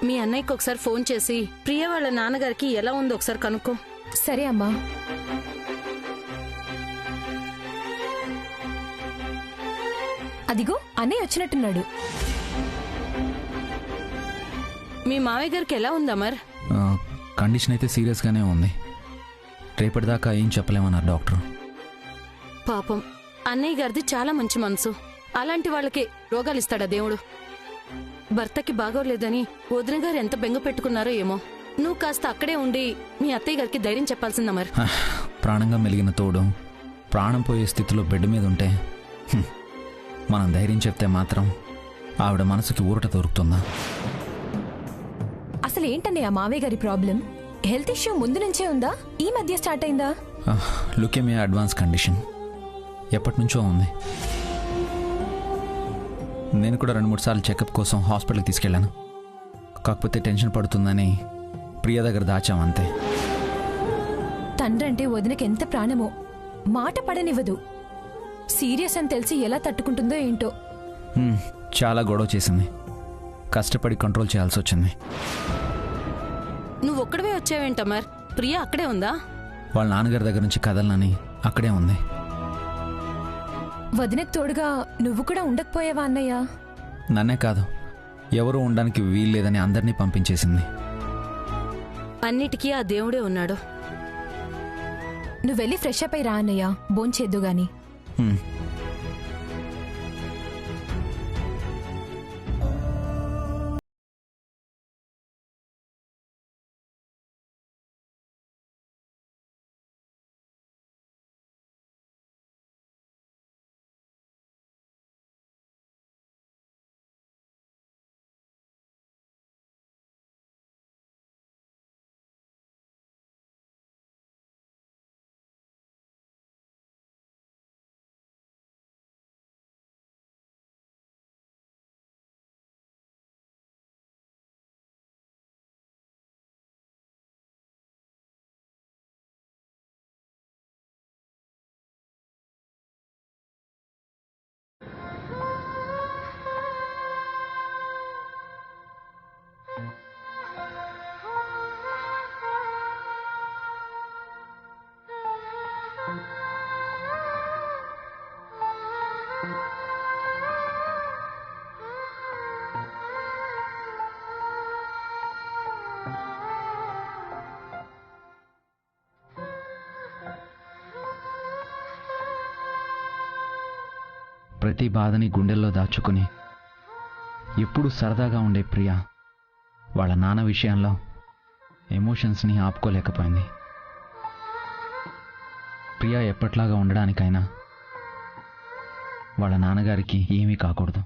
మీ అన్నయ్యకి ఒకసారి ఫోన్ చేసి ప్రియ వాళ్ళ నాన్నగారికి ఎలా ఉందో ఒకసారి కనుక్కో. సరే అమ్మా. అదిగో అన్నయ్య వచ్చినట్టున్నాడు. మీ మావయ్య గారికి ఎలా ఉంది అమర్? కండిషన్ అయితే సీరియస్గానే ఉంది. రేపటిదాకా ఏం చెప్పలేమన్నారు డాక్టర్. పాపం అన్నయ్య గారిది చాలా మంచి మనసు. అలాంటి వాళ్ళకి రోగాలు ఇస్తాడా దేవుడు? భర్తకి బాగోలేదని వదిన గారు ఎంత బెంగ పెట్టుకున్నారో ఏమో. నువ్వు కాస్త అక్కడే ఉండి మీ అత్తయ్య గారికి ధైర్యం చెప్పాల్సిందా మరి? ప్రాణంగా మెలిగిన తోడు ప్రాణం పోయే స్థితిలో బెడ్ మీద ఉంటే మనం ధైర్యం చెప్తే మాత్రం ఆవిడ మనసుకి ఊరట దొరుకుతుందా? అసలు ఏంటన్నయ్య మావయ్య గారి ప్రాబ్లం? హెల్త్ ఇష్యూ ముందు నుంచే ఉందా, ఈ మధ్య స్టార్ట్ అయిందా? లుకేమియా అడ్వాన్స్ కండిషన్ ఎప్పటి నుంచో ఉంది. నేను కూడా 2-3 సార్లు చెకప్ కోసం హాస్పిటల్కి తీసుకెళ్ళాను. కాకపోతే టెన్షన్ పడుతుందని ప్రియ దగ్గర దాచాం అంతే. తండ్రంటే వదినకి ఎంత ప్రాణమో, మాట పడనివ్వదు. సీరియస్ అని తెలిసి ఎలా తట్టుకుంటుందో ఏంటో. చాలా గొడవ చేసింది. కష్టపడి కంట్రోల్ చేయాల్సి వచ్చింది. నువ్వు ఒక్కడవే వచ్చావేంటమర్? ప్రియ అక్కడే ఉందా? వాళ్ళ నాన్నగారి దగ్గర నుంచి కదలనని అక్కడే ఉంది. వదినకు తోడుగా నువ్వు కూడా ఉండకపోయావా అన్నయ్య? నన్నే కాదు, ఎవరూ ఉండడానికి వీల్లేదని అందరినీ పంపించేసింది. అన్నిటికీ ఆ దేవుడే ఉన్నాడు. నువ్వెళ్ళి ఫ్రెష్ అప్ అయి రా అన్నయ్య, భోంచేద్దు గాని. ప్రతి బాధని గుండెల్లో దాచుకుని ఎప్పుడూ సరదాగా ఉండే ప్రియ వాళ్ళ నాన్న విషయంలో ఎమోషన్స్ని ఆపుకోలేకపోయింది. ప్రియ ఎప్పట్లాగా ఉండడానికైనా వాళ్ళ నాన్నగారికి ఏమీ కాకూడదు.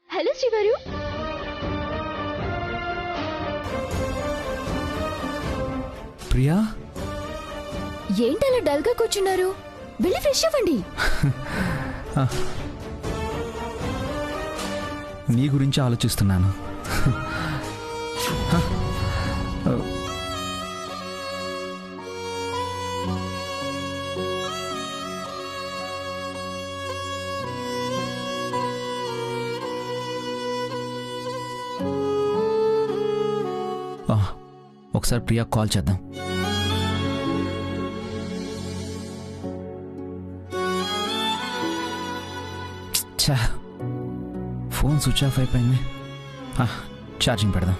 హలో శ్రీవారు. ప్రియా, ఏంటలా డల్గా కూర్చున్నారు? వెళ్ళి ఫ్రెష్ అవ్వండి. నీ గురించి ఆలోచిస్తున్నాను. ఒకసారి ప్రియా కాల్ చేద్దాం. ఫోన్ స్విచ్ ఆఫ్ అయిపోయింది. ఛార్జింగ్ పెడదాం.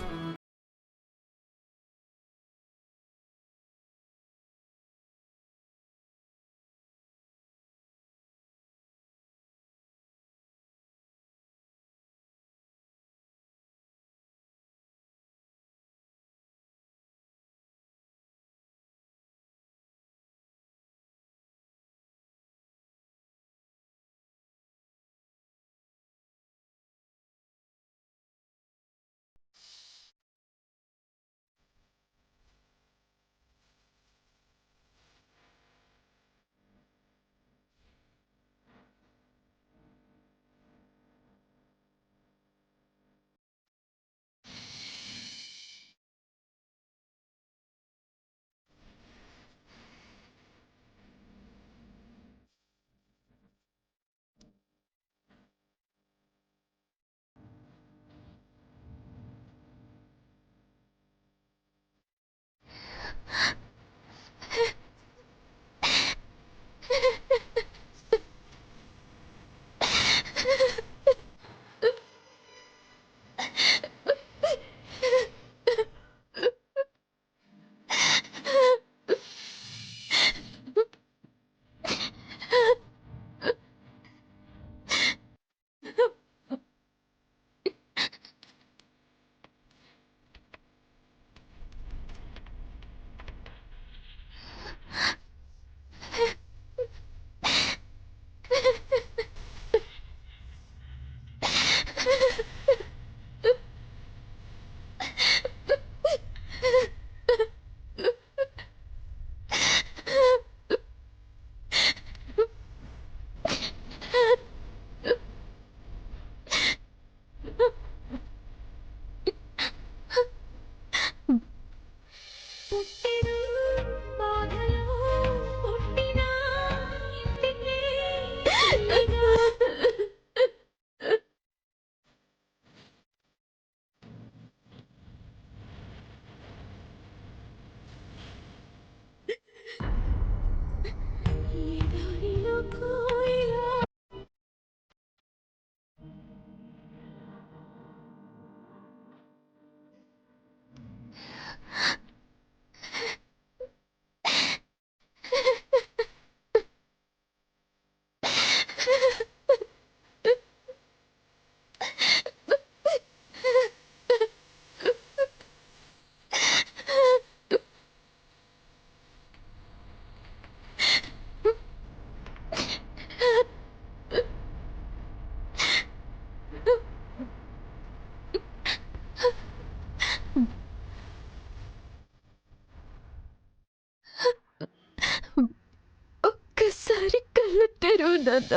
తెరువు నాన్న.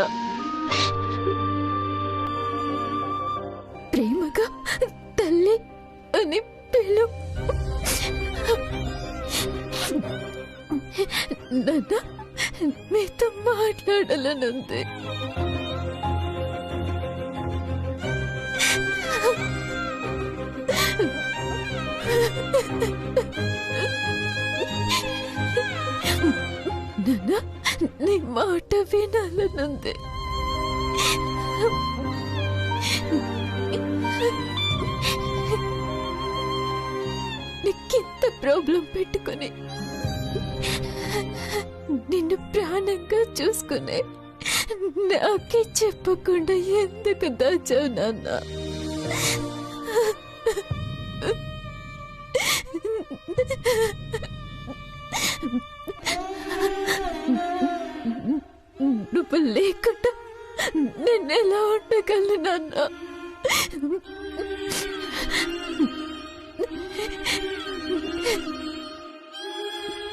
ప్రేమగా తల్లి అని పిలు. నాన్న, మీతో మాట్లాడాలనుంది. నాన్న, నీ మాట వినాలనుంది. నీకింత ప్రాబ్లం పెట్టుకుని నిన్ను ప్రాణంగా చూసుకునే నాకే చెప్పకుండా ఎందుకు దాచావు నాన్న? నువ్వు లేకుండా నేను ఎలా ఉండగలను నాన్న?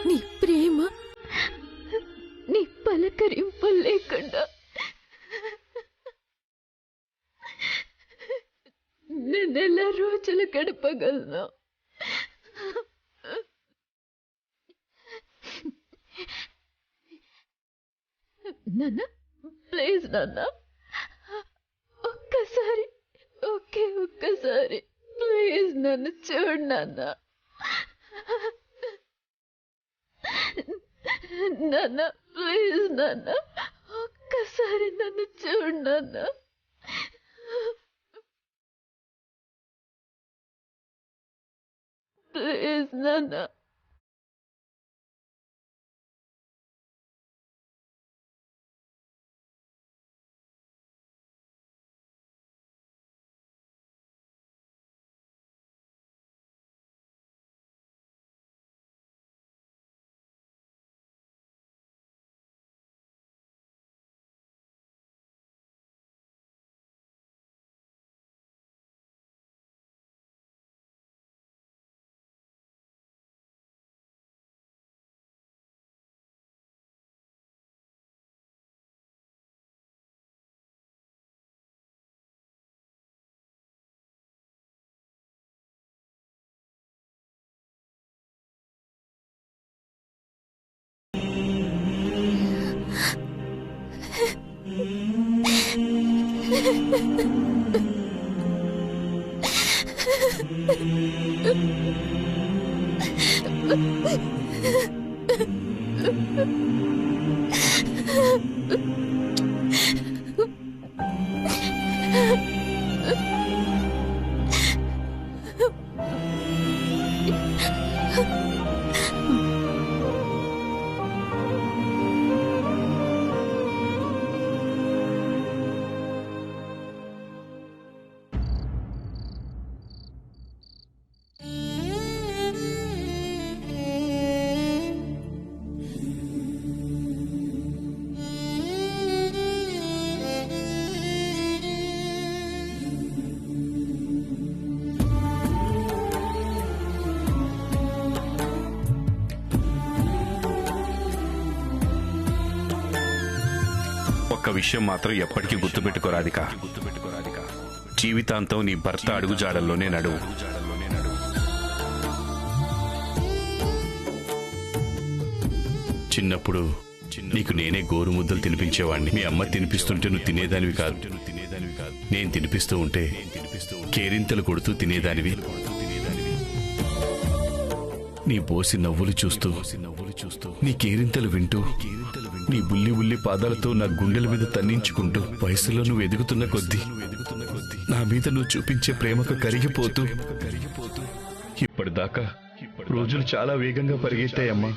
నీ ప్రేమ, నీ పలకరింపు లేకుండా నేనెలా రోజులు గడపగలను? నాన్న, ప్లీజ్ నాన్న, ఒక్కసారి, ఒక్కసారి ప్లీజ్ నన్ను చూడు నాన్న. నాన్న, ప్లీజ్ నాన్న, ఒక్కసారి నన్ను చూడు నాన్న. ప్లీజ్ నాన్న. ఒక్క విషయం మాత్రం ఎప్పటికీ గుర్తుపెట్టుకో రాధిక. జీవితాంతం నీ భర్త అడుగుజాడల్లోనే నడువు. చిన్నప్పుడు నీకు నేనే గోరుముద్దలు తినిపించేవాడిని. మీ అమ్మ తినిపిస్తుంటే నువ్వు తినేదానివి కాదు. నేను తినిపిస్తూ ఉంటే కేరింతలు కొడుతూ తినేదానివి. నీ బోసి నవ్వులు చూస్తూ, నీ కేరింతలు వింటూ, నీ బుల్లి బుల్లి పాదాలతో నా గుండెల మీద తన్నించుకుంటూ, వయసులో నువ్వు ఎదుగుతున్న కొద్దీ నా మీద నువ్వు చూపించే ప్రేమకు కరిగిపోతూ, ఇప్పటిదాకా రోజులు చాలా వేగంగా పరిగెత్తాయమ్మా.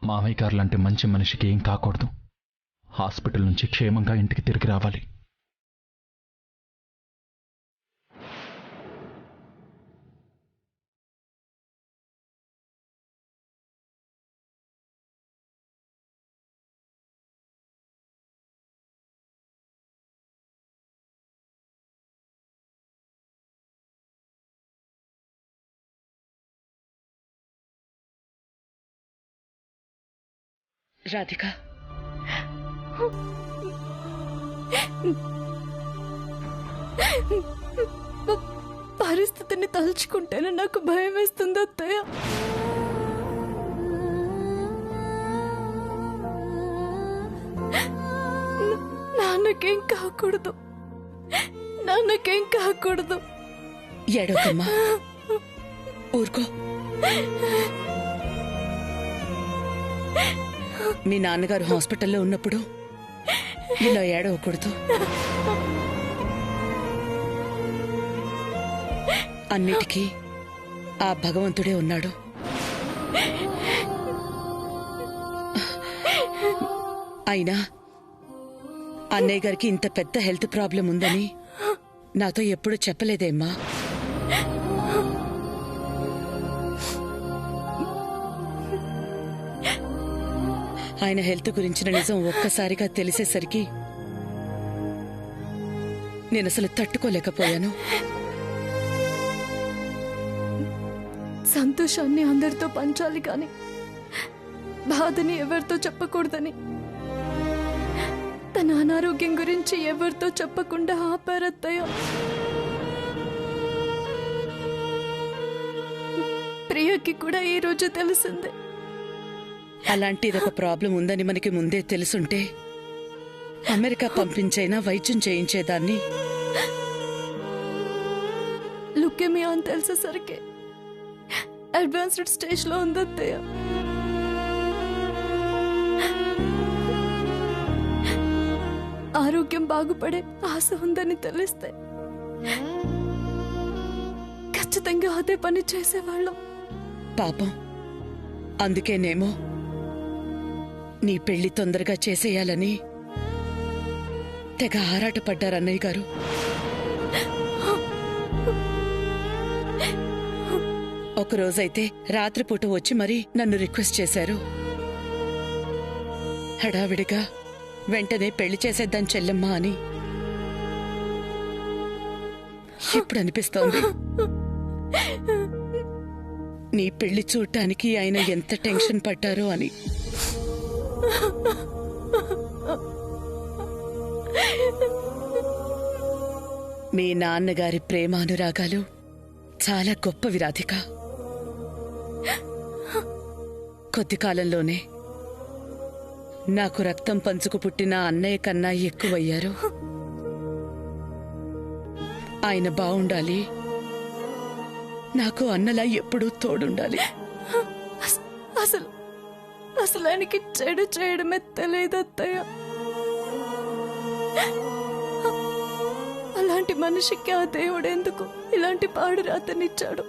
మామయ్య గారు లాంటి మంచి మనిషికి ఏం కాకూడదు. హాస్పిటల్ నుంచి క్షేమంగా ఇంటికి తిరిగి రావాలి. రాధిక, పరిస్థితిని తలుచుకుంటేనే నాకు భయం వేస్తుంది అత్తయ్య. నాన్నకేం కాకూడదు, నాన్నకేం కాకూడదు. ఏడోకమ్మా, ఊరుకో. మీ నాన్నగారు హాస్పిటల్లో ఉన్నప్పుడు ఇలా ఏడవకూడదు. అన్నిటికీ ఆ భగవంతుడే ఉన్నాడు. అయినా అన్నయ్య గారికి ఇంత పెద్ద హెల్త్ ప్రాబ్లం ఉందని నాతో ఎప్పుడు చెప్పలేదేమ్మా. ఆయన హెల్త్ గురించిన నిజం ఒక్కసారిగా తెలిసేసరికి నేను అసలు తట్టుకోలేకపోయాను. సంతోషాన్ని అందరితో పంచాలి కానీ బాధని ఎవరితో చెప్పకూడదని తన అనారోగ్యం గురించి ఎవరితో చెప్పకుండా ఆపారత్తయ్య. ప్రియకి కూడా ఈ రోజు తెలిసిందే. అలాంటిదొక ప్రాబ్లం ఉందని మనకి ముందే తెలుసుంటే అమెరికా పంపించైనా వైద్యం చేయించేదాన్ని. లుకేమియా అని తెలిసేసరికి అడ్వాన్స్డ్ స్టేజ్ లో ఉందత్తయ్య. ఆరోగ్యం బాగుపడే ఆశ ఉందని తెలిస్తే ఖచ్చితంగా అదే పని చేసేవాళ్ళం. పాపం, అందుకేనేమో నీ పెళ్లి తొందరగా చేసేయాలని తెగ ఆరాటపడ్డారు అన్నయ్య గారు. ఒకరోజైతే రాత్రిపూట వచ్చి మరీ నన్ను రిక్వెస్ట్ చేశారు. హడావిడిగా వెంటనే పెళ్లి చేసేద్దాం చెల్లెమ్మా అని. ఇప్పుడు అనిపిస్తోంది నీ పెళ్లి చూడటానికి ఆయన ఎంత టెన్షన్ పడ్డారో అని. మీ నాన్నగారి ప్రేమానురాగాలు చాలా గొప్పవి రాధిక. కొద్ది కాలంలోనే నాకు రక్తం పంచుకు పుట్టిన అన్నయ్య కన్నా ఎక్కువయ్యారు. ఆయన బావుండాలి, నాకు అన్నలా ఎప్పుడూ తోడుండాలి. అసలు ఆయనకి చెడు చేయడమే తెలియదు అత్తయ్య. అలాంటి మనిషికి ఆ దేవుడు ఎందుకు ఇలాంటి పాడు రాతనిచ్చాడు?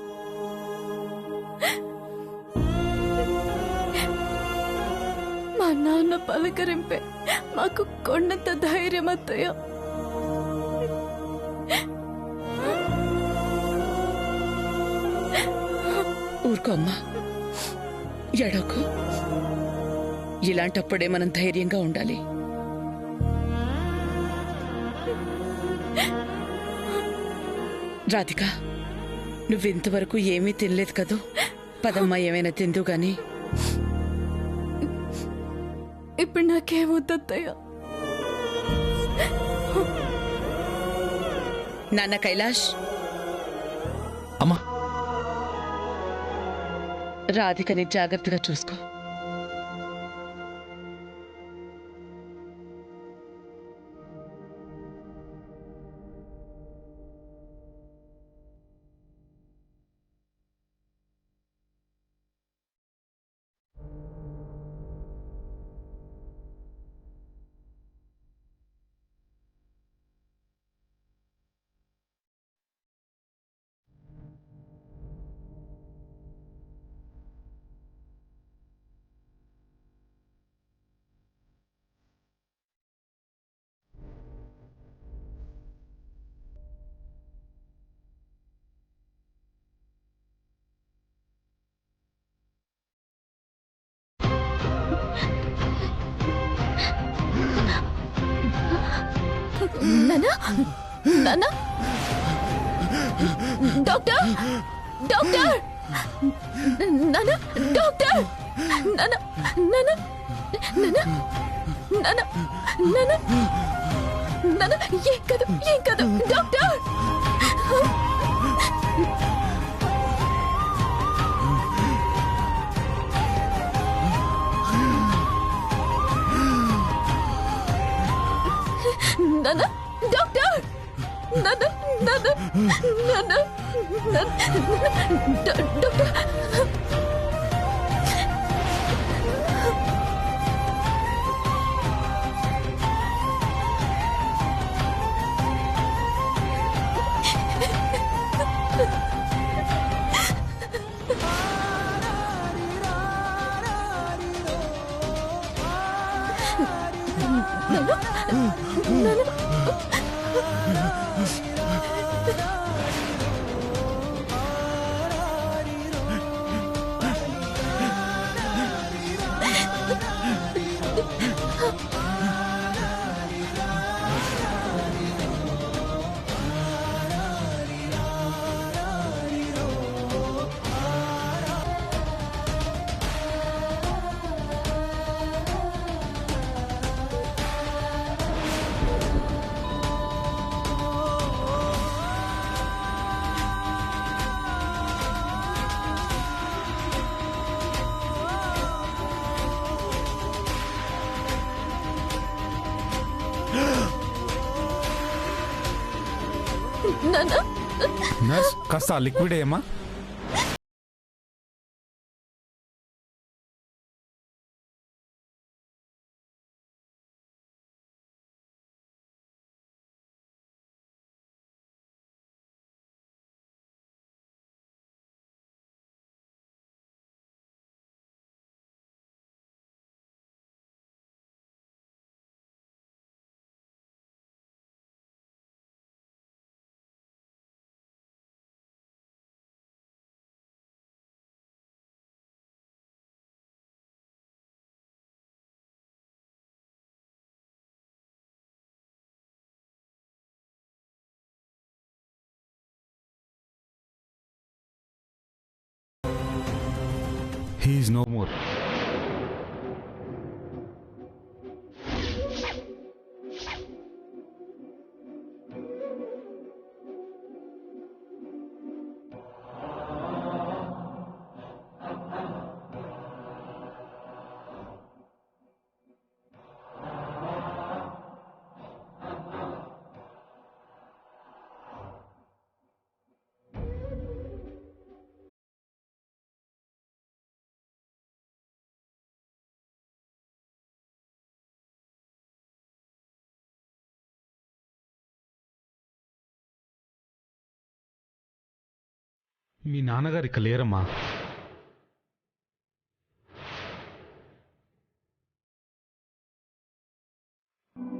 మా నాన్న పలకరింపే మాకు కొండంత ధైర్యం అత్తయ్య. ఊరుకోమ్మా, ఎడకు. ఇలాంటప్పుడే మనం ధైర్యంగా ఉండాలి. రాధిక, నువ్వింతవరకు ఏమీ తినలేదు కదూ. పదమ్మా, ఏమైనా తిందు గాని. ఇప్పుడు నాకేమవుతత్తయ్య? నాన్న కైలాష్, అమ్మా, రాధికని జాగ్రత్తగా చూసుకో. నాన్న డాక్టర్ డాక్టర్ నాన్న డాక్టర్ నాన్న నాన్న నాన్న నాన్న నాన్న నాన్న ఏం కాదు డాక్టర్ నాన్న డాక్టర్ నాన్న నాన్న నాన్న డాక్టర్ నాన్న నర్స్ కాస్త లిక్విడ్ ఏమా? He is no more. మీ నాన్నగారు ఇక లేరమ్మా.